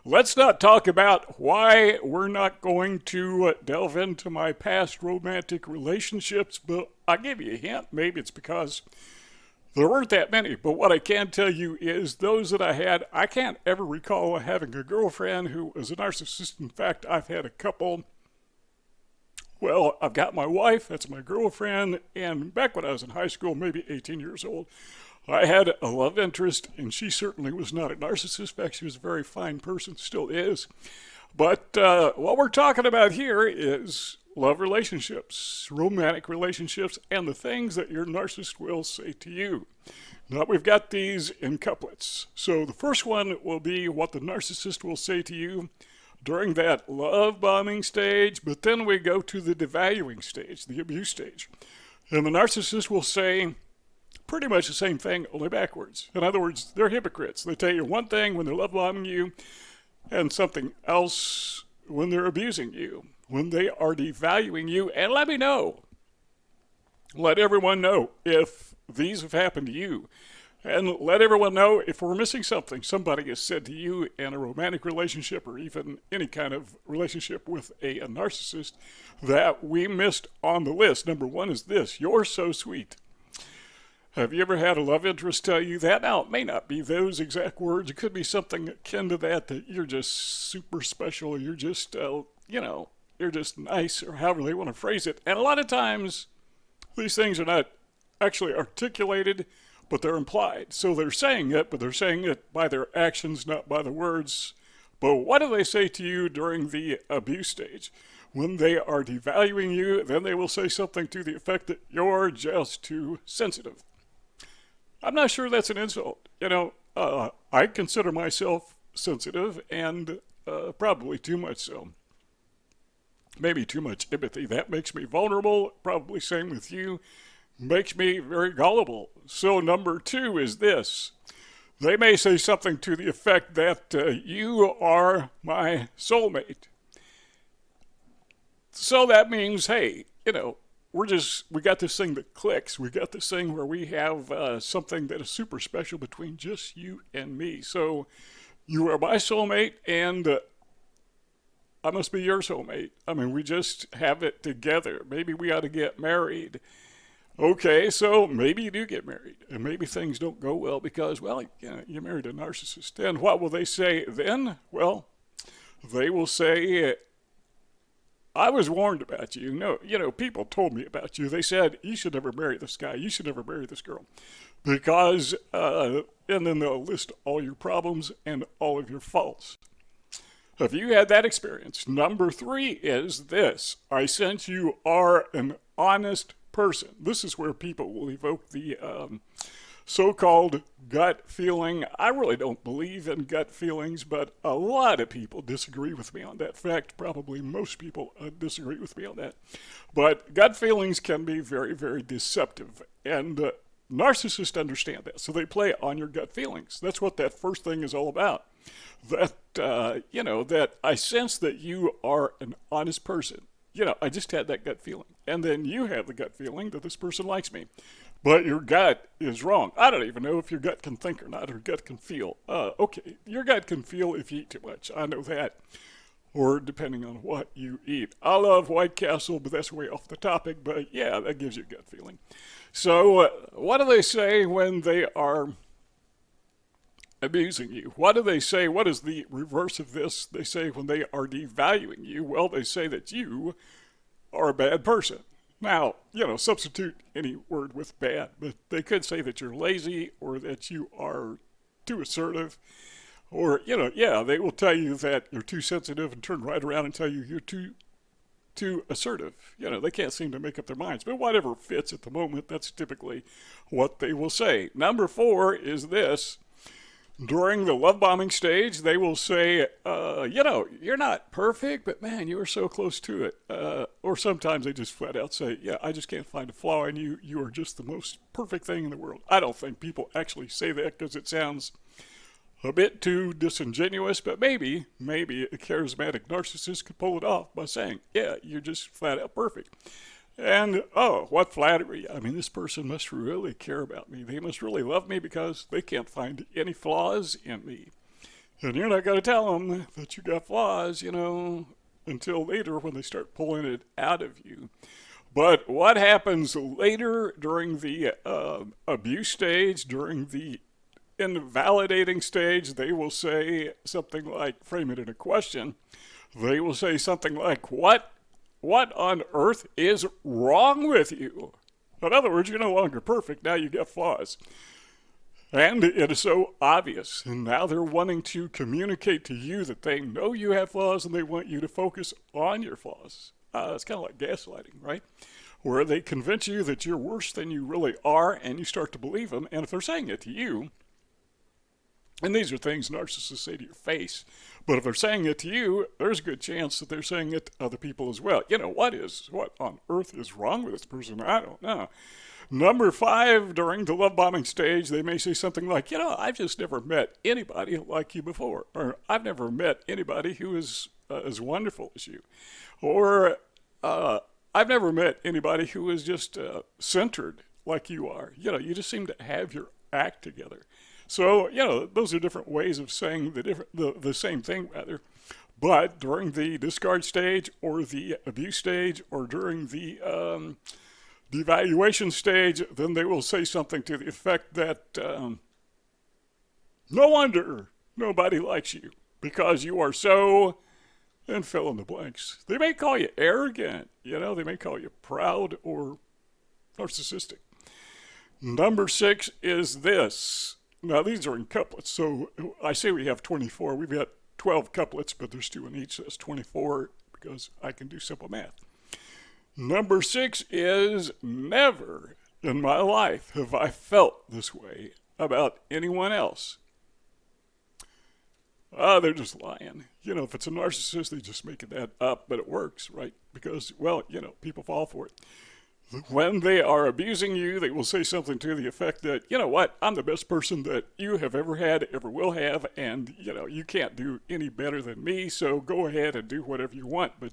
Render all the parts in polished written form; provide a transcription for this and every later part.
Let's not talk about why we're not going to delve into my past romantic relationships, but I'll give you a hint. Maybe it's because there weren't that many. But what I can tell you is those that I had, I can't ever recall having a girlfriend who was a narcissist. In fact, I've had a couple. Well, I've got my wife, that's my girlfriend, and back when I was in high school, maybe 18 years old, I had a love interest, and she certainly was not a narcissist. In fact, she was a very fine person, still is. But what we're talking about here is love relationships, romantic relationships, and the things that your narcissist will say to you. Now, we've got these in couplets. So the first one will be what the narcissist will say to you during that love bombing stage, but then we go to the devaluing stage, the abuse stage. And the narcissist will say pretty much the same thing, only backwards. In other words, they're hypocrites. They tell you one thing when they're love bombing you and something else when they're abusing you, when they are devaluing you. And let me know, let everyone know if these have happened to you. And let everyone know if we're missing something somebody has said to you in a romantic relationship or even any kind of relationship with a narcissist that we missed on the list. Number one is this: you're so sweet. Have you ever had a love interest tell you that? Now, it may not be those exact words. It could be something akin to that, that you're just super special. You're just, you're just nice, or however they want to phrase it. And a lot of times, these things are not actually articulated, but they're implied. So they're saying it, but they're saying it by their actions, not by the words. But what do they say to you during the abuse stage? When they are devaluing you, then they will say something to the effect that you're just too sensitive. I'm not sure that's an insult. I consider myself sensitive and probably too much so. Maybe too much empathy. That makes me vulnerable. Probably same with you. Makes me very gullible. So number two is this: they may say something to the effect that you are my soulmate. So that means, hey, we got this thing that clicks. We got this thing where we have something that is super special between just you and me. So you are my soulmate, and I must be your soulmate. I mean, we just have it together. Maybe we ought to get married. Okay, so maybe you do get married, and maybe things don't go well because, well, you married a narcissist. And what will they say then? Well, they will say, I was warned about you. No, people told me about you. They said, you should never marry this guy. You should never marry this girl. Because, and then they'll list all your problems and all of your faults. Have you had that experience? Number three is this: I sense you are an honest person. This is where people will evoke the so-called gut feeling. I really don't believe in gut feelings, but a lot of people disagree with me on that. In fact, probably most people disagree with me on that. But gut feelings can be very, very deceptive, and narcissists understand that, so they play on your gut feelings. That's what that first thing is all about. That that I sense that you are an honest person. I just had that gut feeling. And then you have the gut feeling that this person likes me. But your gut is wrong. I don't even know if your gut can think or not, or gut can feel. Okay, your gut can feel if you eat too much. I know that. Or depending on what you eat. I love White Castle, but that's way off the topic. But yeah, that gives you a gut feeling. So what do they say when they are abusing you? What do they say? What is the reverse of this? They say when they are devaluing you, well, they say that you are a bad person. Now, substitute any word with bad, but they could say that you're lazy or that you are too assertive, or, they will tell you that you're too sensitive and turn right around and tell you you're too assertive. They can't seem to make up their minds, but whatever fits at the moment, that's typically what they will say. Number four is this: during the love bombing stage, they will say, you're not perfect, but man, you are so close to it. Or sometimes they just flat out say, yeah, I just can't find a flaw in you. You are just the most perfect thing in the world. I don't think people actually say that because it sounds a bit too disingenuous, but maybe a charismatic narcissist could pull it off by saying, yeah, you're just flat out perfect. And, oh, what flattery. I mean, this person must really care about me. They must really love me because they can't find any flaws in me. And you're not going to tell them that you got flaws, until later when they start pulling it out of you. But what happens later during the abuse stage, during the invalidating stage, they will say something like, frame it in a question. They will say something like, what on earth is wrong with you? In other words, you're no longer perfect. Now you got flaws. And it is so obvious. And now they're wanting to communicate to you that they know you have flaws and they want you to focus on your flaws. It's kind of like gaslighting, right? Where they convince you that you're worse than you really are and you start to believe them. And if they're saying it to you, and these are things narcissists say to your face, but if they're saying it to you, there's a good chance that they're saying it to other people as well. What on earth is wrong with this person? I don't know. Number 5, during the love bombing stage, they may say something like, I've just never met anybody like you before. Or I've never met anybody who is as wonderful as you. Or I've never met anybody who is just centered like you are. You just seem to have your act together. So, those are different ways of saying the same thing, rather. But during the discard stage or the abuse stage or during the evaluation stage, then they will say something to the effect that no wonder nobody likes you because you are so, and fill in the blanks. They may call you arrogant, they may call you proud or narcissistic. Number 6 is this. Now, these are in couplets, so I say we have 24. We've got 12 couplets, but there's 2 in each, so that's 24 because I can do simple math. Number 6 is never in my life have I felt this way about anyone else. They're just lying. If it's a narcissist, they just make that up, but it works, right? Because, people fall for it. When they are abusing you, they will say something to the effect that, I'm the best person that you have ever had, ever will have, and, you can't do any better than me, so go ahead and do whatever you want. But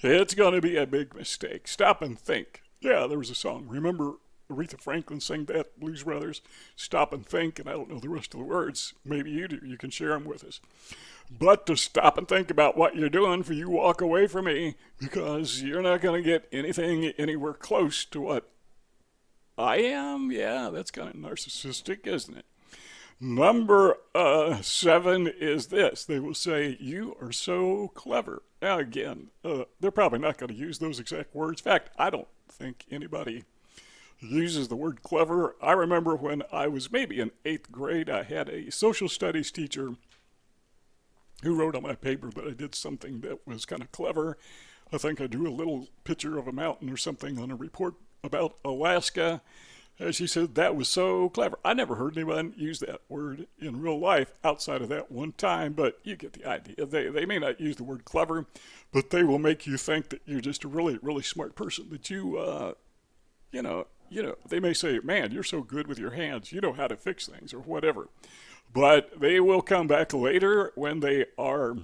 it's going to be a big mistake. Stop and think. Yeah, there was a song. Remember Aretha Franklin sang that, Blues Brothers? Stop and think, and I don't know the rest of the words. Maybe you do. You can share them with us. But to stop and think about what you're doing before you walk away from me, because you're not going to get anything anywhere close to what I am. Yeah, that's kind of narcissistic, isn't it? Number 7 is this. They will say, you are so clever. Now, again, they're probably not going to use those exact words. In fact, I don't think anybody uses the word clever. I remember when I was maybe in 8th grade, I had a social studies teacher who wrote on my paper that I did something that was kind of clever. I think I drew a little picture of a mountain or something on a report about Alaska. And she said, that was so clever. I never heard anyone use that word in real life outside of that one time, but you get the idea. They may not use the word clever, but they will make you think that you're just a really, really smart person, that they may say, man, you're so good with your hands. You know how to fix things or whatever. But they will come back later when they are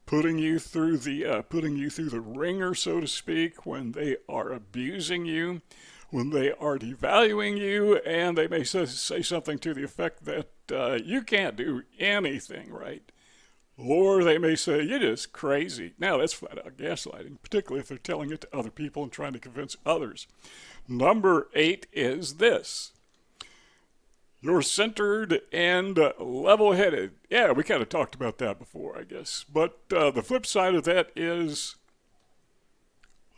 putting you through the ringer, so to speak, when they are abusing you, when they are devaluing you, and they may say something to the effect that you can't do anything right. Or they may say, you're just crazy. Now, that's flat out gaslighting, particularly if they're telling it to other people and trying to convince others. Number 8 is this. You're centered and level-headed. Yeah, we kind of talked about that before, I guess. But the flip side of that is,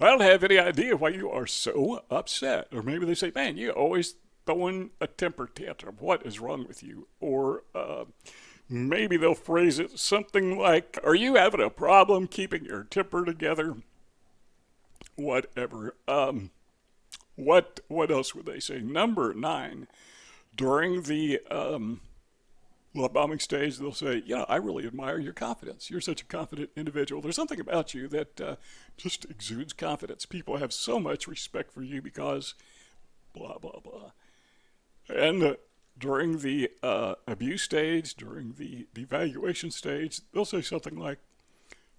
I don't have any idea why you are so upset. Or maybe they say, man, you always throwing a temper tantrum. What is wrong with you? Or maybe they'll phrase it something like, are you having a problem keeping your temper together? Whatever. What else would they say? Number 9. During the love bombing stage, they'll say, I really admire your confidence. You're such a confident individual. There's something about you that just exudes confidence. People have so much respect for you because blah, blah, blah. And during the abuse stage, during the devaluation stage, they'll say something like,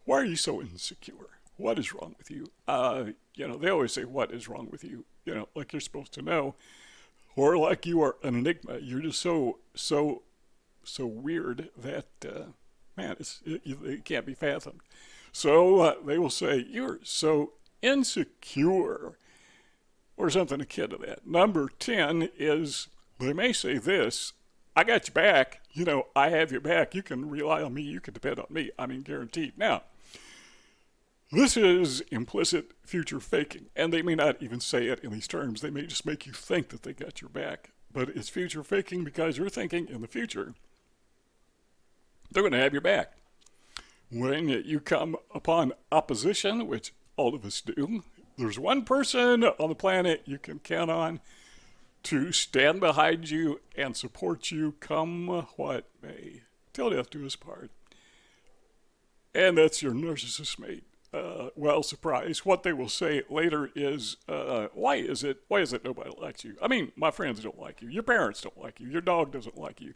why are you so insecure? What is wrong with you? They always say, what is wrong with you? Like you're supposed to know. Or like you are an enigma. You're just so so weird that, man, it can't be fathomed. So they will say, you're so insecure, or something akin to that. Number 10 is, they may say this, I got your back. I have your back. You can rely on me. You can depend on me. I mean, guaranteed. Now, this is implicit future faking, and they may not even say it in these terms. They may just make you think that they got your back. But it's future faking because you're thinking in the future they're going to have your back. When you come upon opposition, which all of us do, there's one person on the planet you can count on to stand behind you and support you come what may, till death do us part. And that's your narcissist mate. Well, surprise. What they will say later is, why is it nobody likes you? I mean, my friends don't like you. Your parents don't like you. Your dog doesn't like you.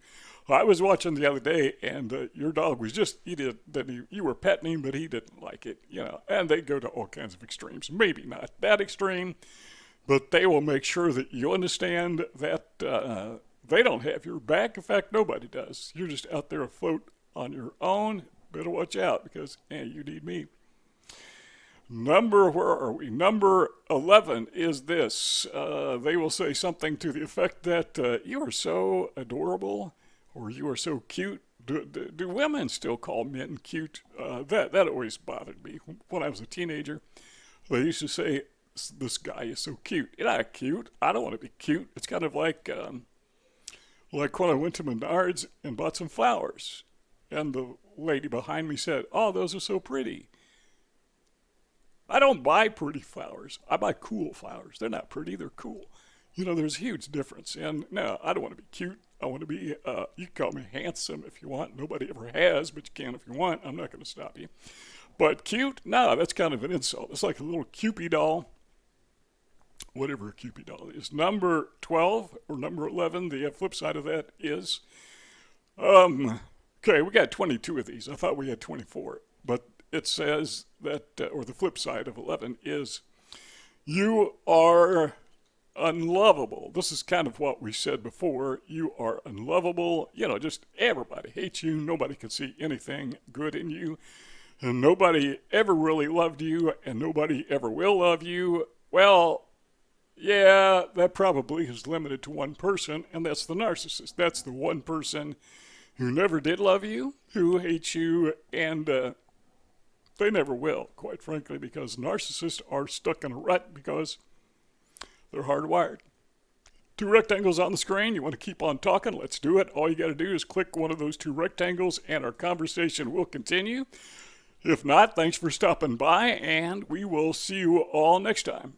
I was watching the other day, and your dog was just, you were petting him, but he didn't like it, and they go to all kinds of extremes. Maybe not that extreme, but they will make sure that you understand that they don't have your back. In fact, nobody does. You're just out there afloat on your own. Better watch out because, you need me. Where are we? Number 11 is this. They will say something to the effect that you are so adorable or you are so cute. Do women still call men cute? That always bothered me. When I was a teenager, they used to say, this guy is so cute. You're not cute. I don't want to be cute. It's kind of like when I went to Menards and bought some flowers. And the lady behind me said, oh, those are so pretty. I don't buy pretty flowers. I buy cool flowers. They're not pretty. They're cool. There's a huge difference. And no, I don't want to be cute. I want to be, you can call me handsome if you want. Nobody ever has, but you can if you want. I'm not going to stop you. But cute? No, that's kind of an insult. It's like a little Cupid doll. Whatever a Cupid doll is. Number 12 or number 11, the flip side of that is, okay, we got 22 of these. I thought we had 24. But it says that, or the flip side of 11 is, you are unlovable. This is kind of what we said before. You are unlovable. Just everybody hates you. Nobody can see anything good in you. And nobody ever really loved you, and nobody ever will love you. Well, yeah, that probably is limited to one person, and that's the narcissist. That's the one person who never did love you, who hates you, and they never will, quite frankly, because narcissists are stuck in a rut because they're hardwired. 2 rectangles on the screen. You want to keep on talking? Let's do it. All you got to do is click one of those 2 rectangles, and our conversation will continue. If not, thanks for stopping by, and we will see you all next time.